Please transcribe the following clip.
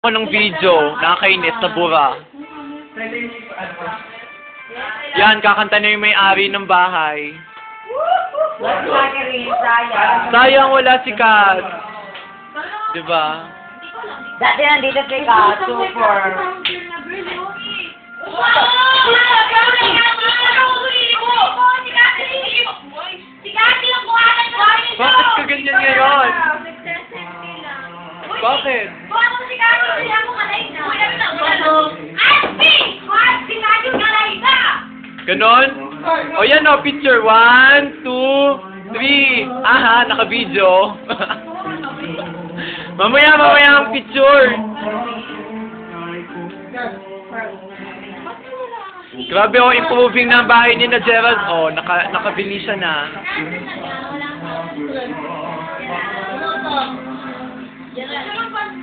Ako ng video, nakakainis na bura. Yan, kakanta na yung may-ari ng bahay. Sayang wala si Kat. Diba? Dati nandito si Kat, super. Bakit ka ganyan ngayon? Bakit? Ganon? O yan o, picture. 1, 2, 3. Aha, naka-video. mamaya ang picture. Grabe o, improving na ang bahay ni na Gerald. O, nakabili siya na. Wala.